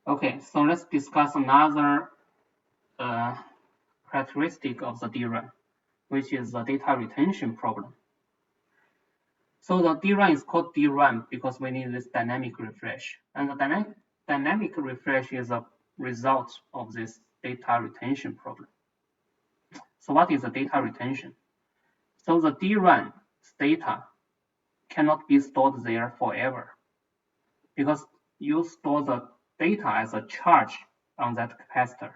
Okay, so let's discuss another characteristic of the DRAM, which is the data retention problem. So the DRAM is called DRAM because we need this dynamic refresh, and the dynamic refresh is a result of this data retention problem. So what is the data retention? So the DRAM data cannot be stored there forever because you store the data as a charge on that capacitor.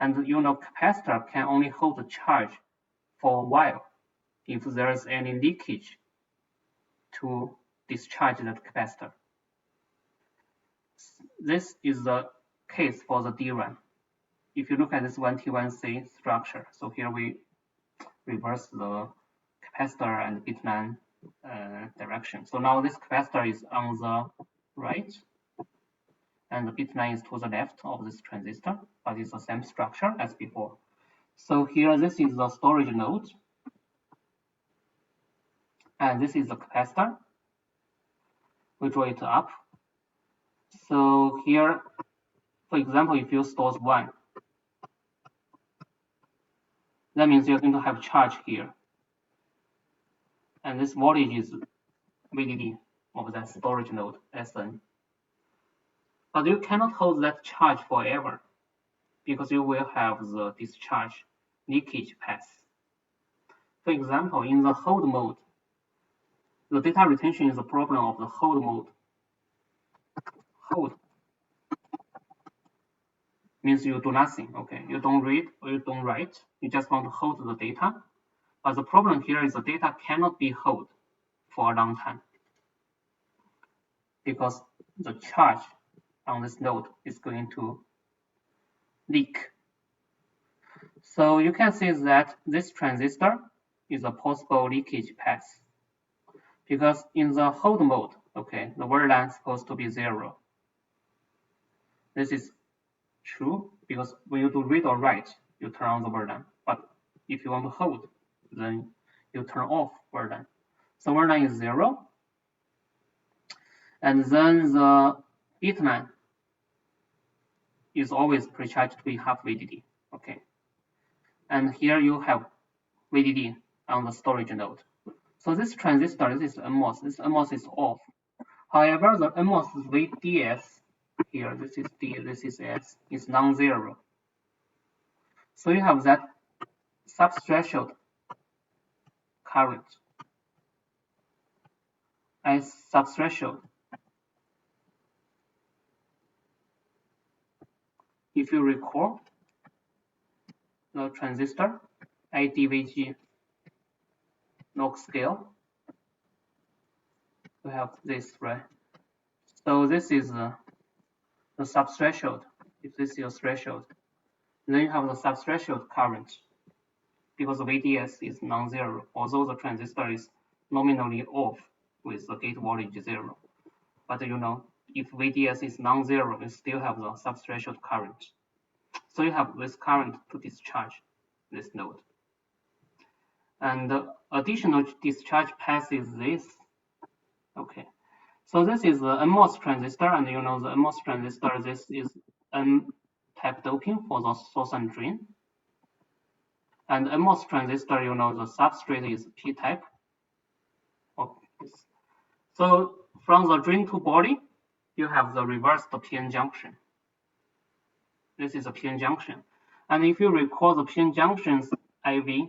And you know capacitor can only hold the charge for a while if there is any leakage to discharge that capacitor. This is the case for the DRAM. If you look at this 1T1C structure, so here we reverse the capacitor and bitline direction. So now this capacitor is on the right, and the bitline is to the left of this transistor, but it's the same structure as before. So here, this is the storage node, and this is the capacitor. We draw it up. So here, for example, if you store 1, that means you're going to have charge here. And this voltage is VDD of that storage node, Sn. But you cannot hold that charge forever because you will have the discharge leakage path. For example, in the hold mode, the data retention is a problem of the hold mode. Hold means you do nothing, okay? You don't read or you don't write, you just want to hold the data. But the problem here is the data cannot be held for a long time because the charge on this node is going to leak. So you can see that this transistor is a possible leakage path because in the hold mode, okay, the word length is supposed to be 0. This is true because when you do read or write, you turn on the word length. But if you want to hold, then you turn off word length. So word length is 0. And then the bitline is always precharged to be half VDD. Okay. And here you have VDD on the storage node. So this transistor, this is NMOS. This NMOS is off. However, the NMOS VDS here, this is D, this is S, is non-zero. So you have that subthreshold current as subthreshold. If you recall the transistor ADVG log scale, we have this, right? So this is the subthreshold. If this is your threshold, then you have the subthreshold current because the VDS is non-zero, although the transistor is nominally off with the gate voltage 0. But you know, if VDS is non-zero, you still have the subthreshold current. So you have this current to discharge this node. And the additional discharge path is this. Okay. So this is the NMOS transistor, and you know the NMOS transistor, this is N-type doping for the source and drain. And NMOS transistor, you know the substrate is P-type. Okay. So from the drain to body, you have the reversed PN junction. This is a PN junction. And if you recall the PN junctions IV,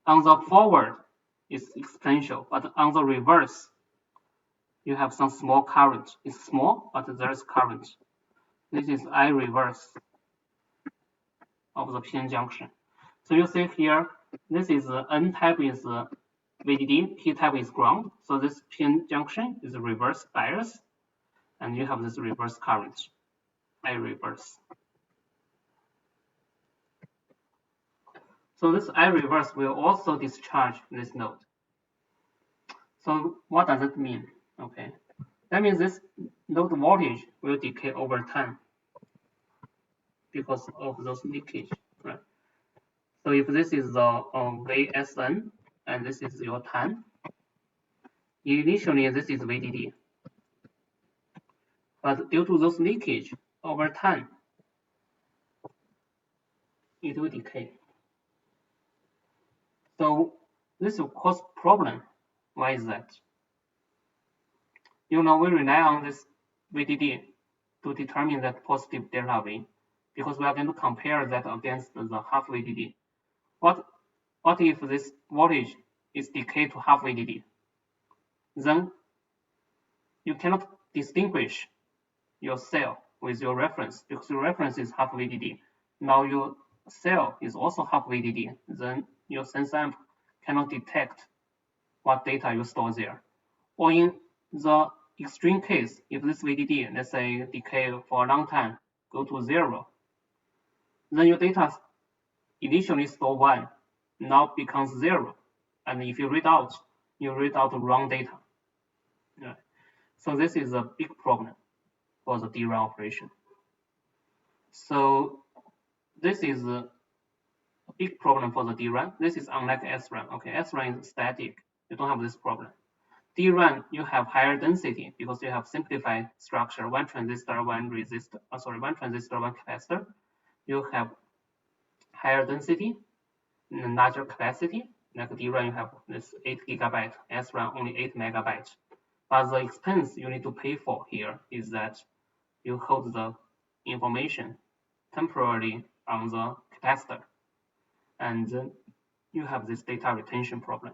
on the forward, it's exponential, but on the reverse, you have some small current. It's small, but there is current. This is I reverse of the PN junction. So you see here, this is N-type is VDD, P-type is ground. So this PN junction is a reverse bias, and you have this reverse current, I reverse. So this I reverse will also discharge this node. So what does it mean? Okay, that means this node voltage will decay over time because of those leakage, right? So if this is the VSN and this is your time. Initially, this is VDD, but due to those leakage over time, it will decay. So this will cause problem. Why is that? We rely on this VDD to determine that positive delta V, because we are going to compare that against the half VDD. What if this voltage is decayed to half VDD? Then you cannot distinguish your cell with your reference, because your reference is half VDD. Now your cell is also half VDD. Then your sensor amp cannot detect what data you store there. Or in the extreme case, if this VDD, let's say, decay for a long time, go to 0, then your data initially store 1, now becomes 0. And if you read out the wrong data. Yeah. So this is a big problem for the DRAM operation. So this is a big problem for the DRAM. This is unlike SRAM. Okay, SRAM is static. You don't have this problem. DRAM, you have higher density because you have simplified structure. One transistor, one capacitor. You have higher density and larger capacity. Like DRAM, you have this 8 GB. SRAM only 8 MB. But the expense you need to pay for here is that you hold the information temporarily on the capacitor, and then you have this data retention problem.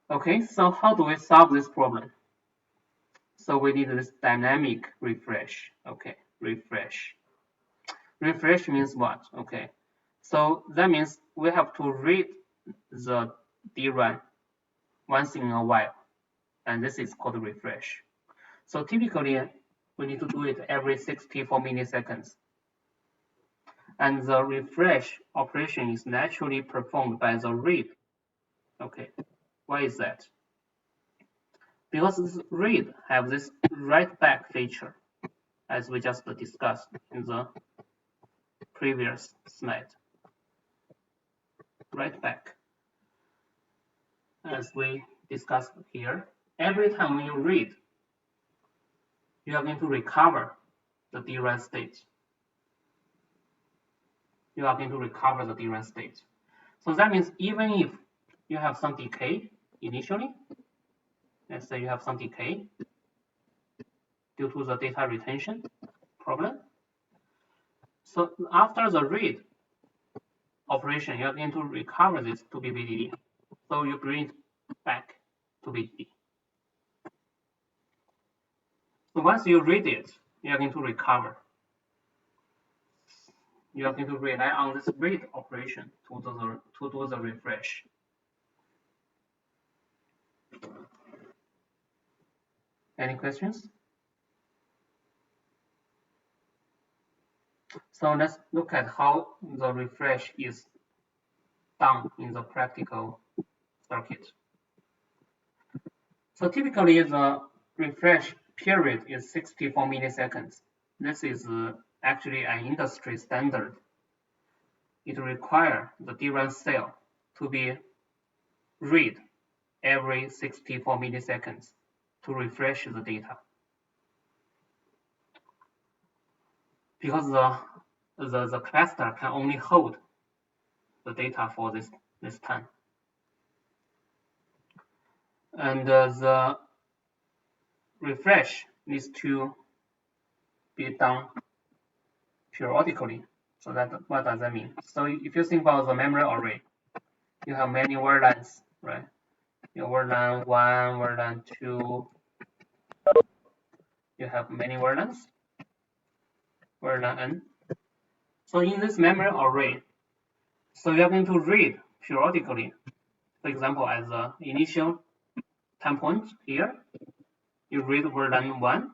Okay, so how do we solve this problem? So we need this dynamic refresh. Okay, refresh. Refresh means what? Okay, so that means we have to read the DRAM once in a while, and this is called refresh. So typically, we need to do it every 64 milliseconds. And the refresh operation is naturally performed by the read. Okay, why is that? Because this read have this write back feature, as we just discussed in the previous slide. Write back. As we discussed here, every time when you read, you are going to recover the DRAM state. You are going to recover the DRAM state. So that means even if you have some decay initially, let's say you have some decay due to the data retention problem. So after the read operation, you are going to recover this to be VDD. So you bring it back to VDD. So once you read it, you are going to recover. You are going to rely on this read operation to do the refresh. Any questions? So let's look at how the refresh is done in the practical circuit. So typically the refresh period is 64 milliseconds. This is actually an industry standard. It requires the DRAM cell to be read every 64 milliseconds to refresh the data. Because the capacitor can only hold the data for this time. And the refresh needs to be done periodically. So what does that mean? So if you think about the memory array, you have many word lines, right? Your word line 1, word line 2. You have many word lines, word line n. So in this memory array, so you are going to read periodically. For example, as the initial time point here, you read word line 1,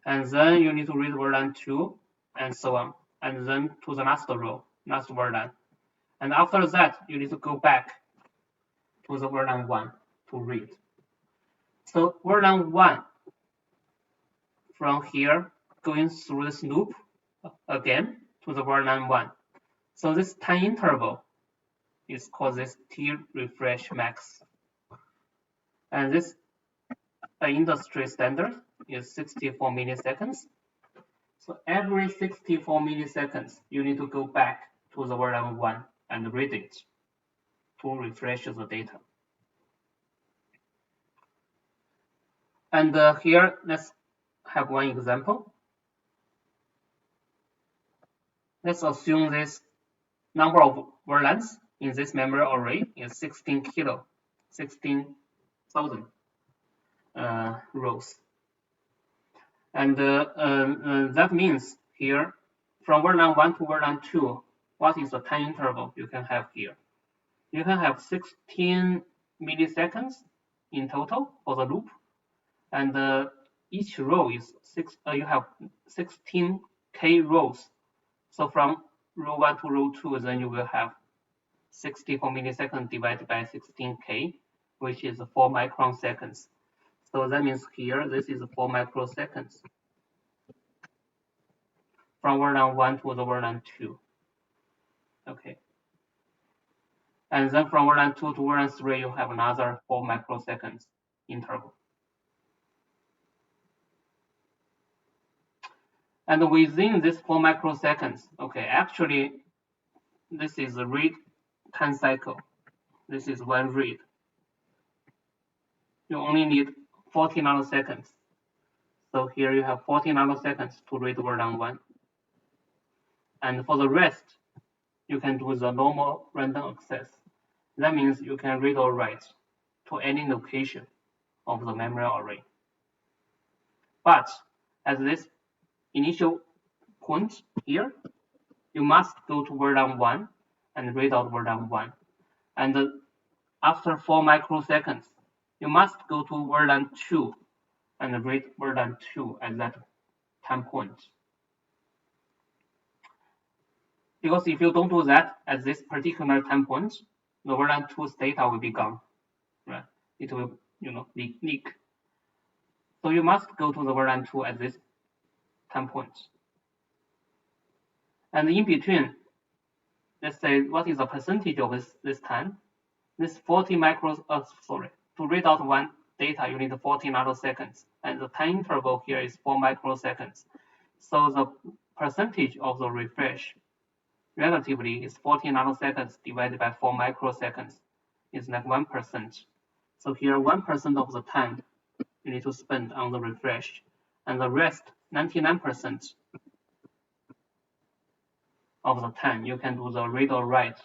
and then you need to read word line 2, and so on, and then to the last row, last word line. And after that, you need to go back to the word line 1 to read. So word line 1, from here, going through this loop again to the word line 1. So this time interval is called this T refresh max. And this industry standard is 64 milliseconds. So every 64 milliseconds, you need to go back to the version 1 and read it to refresh the data. And here, let's have one example. Let's assume this number of word lengths in this memory array is 16,000 rows. And that means here, from word line 1 to word line 2, what is the time interval you can have here? You can have 16 milliseconds in total for the loop, and each row is you have 16k rows. So from row 1 to row 2, then you will have 64 milliseconds divided by 16k, which is 4 microseconds. So that means here, this is 4 microseconds from word line 1 to the word line 2. Okay. And then from word line 2 to word line 3, you have another 4 microseconds interval. And within this 4 microseconds, okay, actually, this is a read time cycle. This is one read. You only need 40 nanoseconds. So here you have 40 nanoseconds to read word line 1. And for the rest, you can do the normal random access. That means you can read or write to any location of the memory array. But at this initial point here, you must go to word line 1 and read out word line 1. And after 4 microseconds, you must go to word line 2 and read word line 2 at that time point. Because if you don't do that at this particular time point, the word line 2's data will be gone. Right? It will, leak. So you must go to the word line 2 at this time point. And in between, let's say what is the percentage of this time? This 40 to read out one data, you need 40 nanoseconds. And the time interval here is 4 microseconds. So the percentage of the refresh relatively is 40 nanoseconds divided by 4 microseconds. It's like 1%. So here 1% of the time you need to spend on the refresh. And the rest, 99% of the time, you can do the read or write.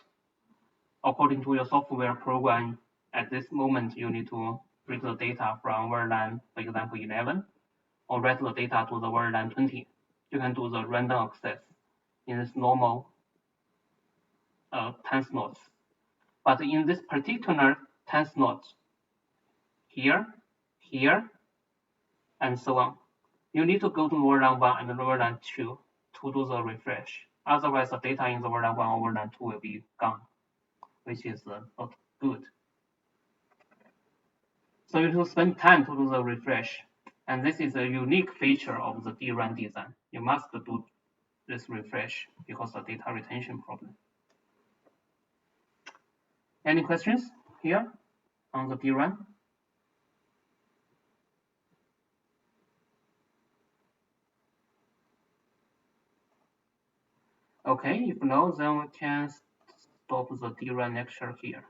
According to your software program, at this moment, you need to read the data from word line, for example, 11, or write the data to the word line 20. You can do the random access in this normal time slots. But in this particular time slot, here, and so on, you need to go to word line 1 and word line 2 to do the refresh. Otherwise, the data in the word line 1 or word line 2 will be gone, which is not good. So you should spend time to do the refresh. And this is a unique feature of the DRAM design. You must do this refresh because of data retention problem. Any questions here on the DRAM? Okay, if no, then we can stop the DRAM lecture here.